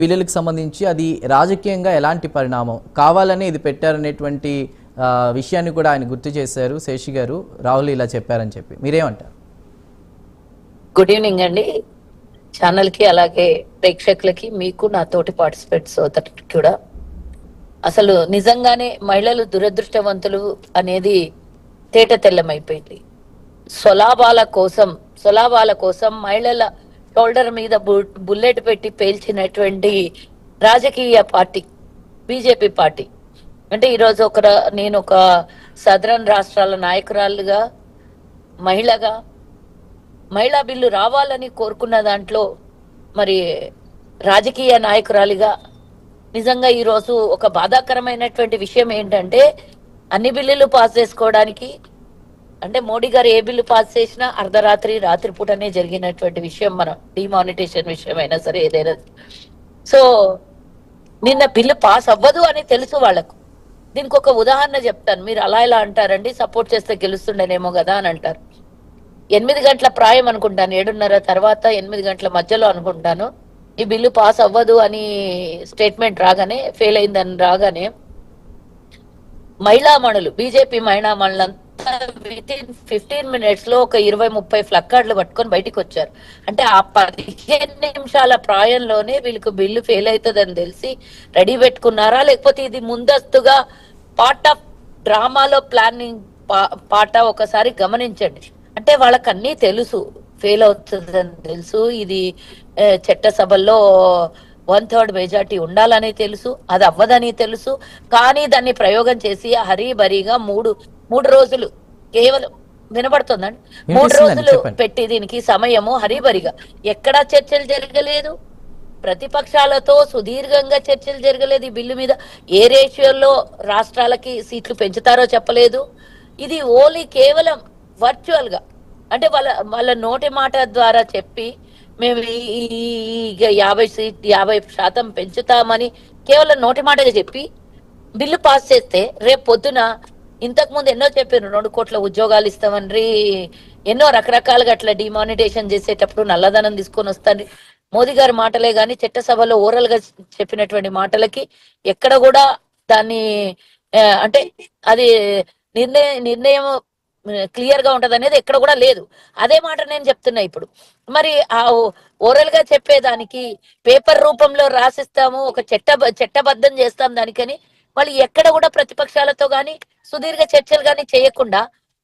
బిల్లులకు సంబంధించి అది రాజకీయంగా ఎలాంటి పరిణామం కావాలని ఇది పెట్టారనేటువంటి విషయాన్ని కూడా ఆయన గుర్తు చేశారు శేషి గారు. రాహుల్ ఇలా చెప్పారని చెప్పి మీరేమంటారు? గుడ్ ఈవినింగ్ అండి ఛానల్కి, అలాగే ప్రేక్షకులకి, మీకు, నా తోటి పార్టిసిపేట్స్ కూడా. అసలు నిజంగానే మహిళలు దురదృష్టవంతులు అనేది తేట తెల్లమైపోయింది. స్వలాభాల కోసం మహిళల షోల్డర్ మీద బుల్లెట్ పెట్టి పేల్చినటువంటి రాజకీయ పార్టీ బీజేపీ పార్టీ. అంటే ఈరోజు నేను ఒక సదరన్ రాష్ట్రాల నాయకురాలుగా, మహిళా బిల్లు రావాలని కోరుకున్న దాంట్లో మరి రాజకీయ నాయకురాలిగా నిజంగా ఈరోజు ఒక బాధాకరమైనటువంటి విషయం ఏంటంటే, అన్ని బిల్లులు పాస్ చేసుకోవడానికి అంటే మోడీ గారు ఏ బిల్లు పాస్ చేసినా రాత్రిపూటనే జరిగినటువంటి విషయం. మనం డిమానిటేషన్ విషయం అయినా సరే ఏదైనా. సో నిన్న బిల్లు పాస్ అవ్వదు అని తెలుసు వాళ్ళకు. దీనికి ఒక ఉదాహరణ చెప్తాను. మీరు అలా ఇలా అంటారండి, సపోర్ట్ చేస్తే గెలుస్తుండేనేమో కదా అని అంటారు. 8 గంటల ప్రాయం అనుకుంటాను, 7:30 తర్వాత 8 గంటల మధ్యలో అనుకుంటాను, ఈ బిల్లు పాస్ అవ్వదు అని స్టేట్మెంట్ రాగానే, ఫెయిల్ అయిందని రాగానే బీజేపీ మహిళామణులంతా వితిన్ 15 minutes లో ఒక 20-30 ప్లక్కార్డులు పట్టుకొని బయటికి వచ్చారు. అంటే ఆ 15 నిమిషాల ప్రాయంలోనే వీళ్ళకి బిల్లు ఫెయిల్ అవుతుందని తెలిసి రెడీ పెట్టుకున్నారా, లేకపోతే ఇది ముందస్తుగా పార్ట్ ఆఫ్ డ్రామాలో ప్లానింగ్ పార్ట్ ఒకసారి గమనించండి. అంటే వాళ్ళకి అన్నీ తెలుసు, ఫెయిల్ అవుతుందని తెలుసు, ఇది చట్టసభల్లో 1/3 మెజార్టీ ఉండాలని తెలుసు, అది అవ్వదని తెలుసు. కానీ దాన్ని ప్రయోగం చేసి హరీబరీగా మూడు రోజులు కేవలం వినబడుతుందండి, 3 రోజులు పెట్టి దీనికి సమయము హరీబరిగా ఎక్కడా చర్చలు జరగలేదు. ప్రతిపక్షాలతో సుదీర్ఘంగా చర్చలు జరగలేదు. ఈ బిల్లు మీద ఏ రేషియోలో రాష్ట్రాలకి సీట్లు పెంచుతారో చెప్పలేదు. ఇది ఓన్లీ కేవలం వర్చువల్ గా, అంటే వాళ్ళ నోటి మాట ద్వారా చెప్పి మేము 50% పెంచుతామని కేవలం నోటి మాటగా చెప్పి బిల్లు పాస్ చేస్తే, రేపు పొద్దున ఇంతకు ముందు ఎన్నో చెప్పారు, 2 కోట్ల ఉద్యోగాలు ఇస్తామని, ఎన్నో రకరకాలుగా అట్లా డిమానిటేషన్ చేసేటప్పుడు నల్లధనం తీసుకొని వస్తాను. మోదీ గారి మాటలే గాని చట్టసభలో ఓరల్ గా చెప్పినటువంటి మాటలకి ఎక్కడ కూడా దాన్ని అంటే అది నిర్ణయం క్లియర్ గా ఉంటది అనేది ఎక్కడ కూడా లేదు. అదే మాట నేను చెప్తున్నా ఇప్పుడు. మరి ఆ ఓరల్ గా చెప్పేదానికి పేపర్ రూపంలో రాసిస్తాము, ఒక చట్టబద్ధం చేస్తాం దానికని వాళ్ళు ఎక్కడ కూడా ప్రతిపక్షాలతో గాని సుదీర్ఘ చర్చలు గాని చేయకుండా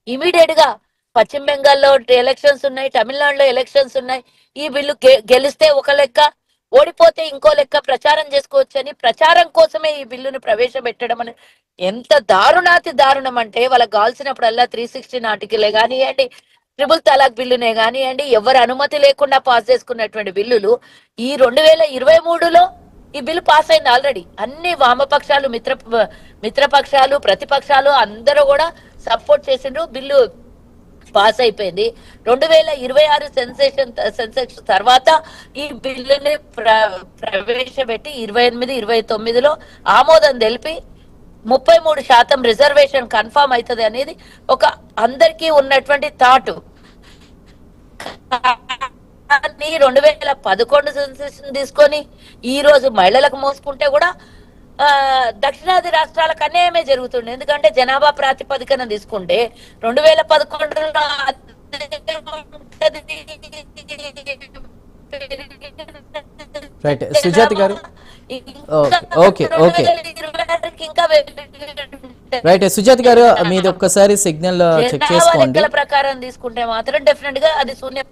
ఇమీడియట్ గా పశ్చిమ బెంగాల్లో ఎలక్షన్స్ ఉన్నాయి, తమిళనాడులో ఎలక్షన్స్ ఉన్నాయి, ఈ బిల్లు గెలిస్తే ఒక లెక్క, ఓడిపోతే ఇంకో లెక్క ప్రచారం చేసుకోవచ్చని ప్రచారం కోసమే ఈ బిల్లును ప్రవేశపెట్టడం అని ఎంత దారుణం అంటే, వాళ్ళకి కావాల్సినప్పుడల్లా 316 ఆర్టికలే కానివ్వండి, ట్రిపుల్ తలాక్ బిల్లునే కానివ్వండి, ఎవరు అనుమతి లేకుండా పాస్ చేసుకున్నటువంటి బిల్లులు ఈ 2023లో ఈ బిల్లు పాస్ అయింది ఆల్రెడీ. అన్ని వామపక్షాలు, మిత్రపక్షాలు, ప్రతిపక్షాలు అందరూ కూడా సపోర్ట్ చేసిండ్రు, బిల్లు పాస్ అయిపోయింది. 2026 సెన్సెక్స్ తర్వాత ఈ బిల్లుని ప్రవేశపెట్టి 28-29లో ఆమోదం తెలిపి 33% రిజర్వేషన్ కన్ఫర్మ్ అవుతుంది అనేది ఒక అందరికీ ఉన్నటువంటి థాట్. 2011 సెన్సెషన్ తీసుకొని ఈ రోజు మహిళలకు మోసుకుంటే కూడా దక్షిణాది రాష్ట్రాలకు అన్యాయమే జరుగుతుంది. ఎందుకంటే జనాభా ప్రాతిపదికన తీసుకుంటే 2011లో రైట్ సుజాత గారు, రైట్ సుజాత గారు, మీది ఒక్కసారి సిగ్నల్ చెక్ చేసుకోండి. ప్రకారం తీసుకుంటే మాత్రం డెఫినెట్ గా అది శూన్యం.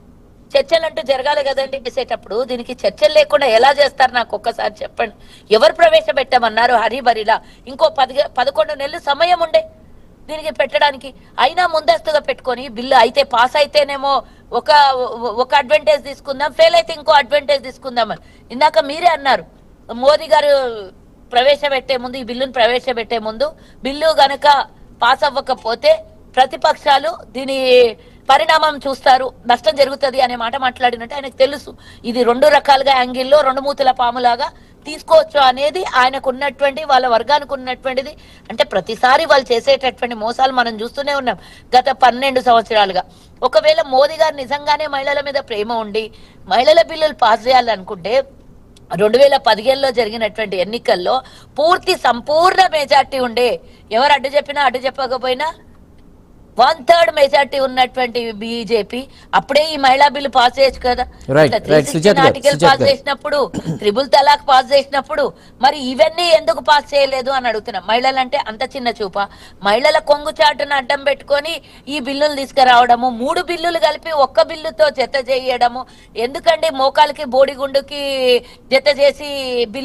చర్చలు అంటూ జరగాలి కదండి చేసేటప్పుడు. దీనికి చర్చలు లేకుండా ఎలా చేస్తారు నాకు ఒక్కసారి చెప్పండి. ఎవరు ప్రవేశపెట్టామన్నారు హరిబరిలా? ఇంకో 11 నెలలు సమయం ఉండే దీనికి పెట్టడానికి. అయినా ముందస్తుగా పెట్టుకొని బిల్లు అయితే పాస్ అయితేనేమో ఒక అడ్వాంటేజ్ తీసుకుందాం, ఫెయిల్ అయితే ఇంకో అడ్వాంటేజ్ తీసుకుందామని ఇందాక మీరే అన్నారు. మోదీ గారు ప్రవేశపెట్టే ముందు, ఈ బిల్లును ప్రవేశపెట్టే ముందు, బిల్లు గనక పాస్ అవ్వకపోతే ప్రతిపక్షాలు దీని పరిణామం చూస్తారు, నష్టం జరుగుతుంది అనే మాట మాట్లాడినట్టు ఆయనకు తెలుసు. ఇది 2 రకాలుగా యాంగిల్లో 2 మూతుల పాములాగా తీసుకోవచ్చు అనేది ఆయనకు ఉన్నటువంటి, వాళ్ళ వర్గానికి ఉన్నటువంటిది. అంటే ప్రతిసారి వాళ్ళు చేసేటటువంటి మోసాలు మనం చూస్తూనే ఉన్నాం గత 12 సంవత్సరాలుగా. ఒకవేళ మోదీ గారు నిజంగానే మహిళల మీద ప్రేమ ఉండి మహిళల బిల్లులు పాస్ చేయాలనుకుంటే 2015లో జరిగినటువంటి ఎన్నికల్లో సంపూర్ణ మెజార్టీ ఉండే, ఎవరు అడ్డు చెప్పినా అడ్డు చెప్పకపోయినా 1/3 మెజార్టీ ఉన్నటువంటి బీజేపీ అప్పుడే ఈ మహిళా బిల్లు పాస్ చేయొచ్చు కదా. Right, right. సుజాత గారు, ఆర్టికల్ సుజాత పాస్ గారు. చేసినప్పుడు, ట్రిపుల్ తలాక్ పాస్ చేసినప్పుడు మరి ఇవన్నీ ఎందుకు పాస్ చేయలేదు అని అడుగుతున్నాం. మహిళలంటే అంత చిన్న చూప? మహిళల కొంగు చాటును అడ్డం పెట్టుకొని ఈ బిల్లులు తీసుకురావడము, 3 బిల్లులు కలిపి ఒక్క బిల్లుతో జత చేయడము ఎందుకండి? మోకాలకి బోడిగుండుకి జత చేసి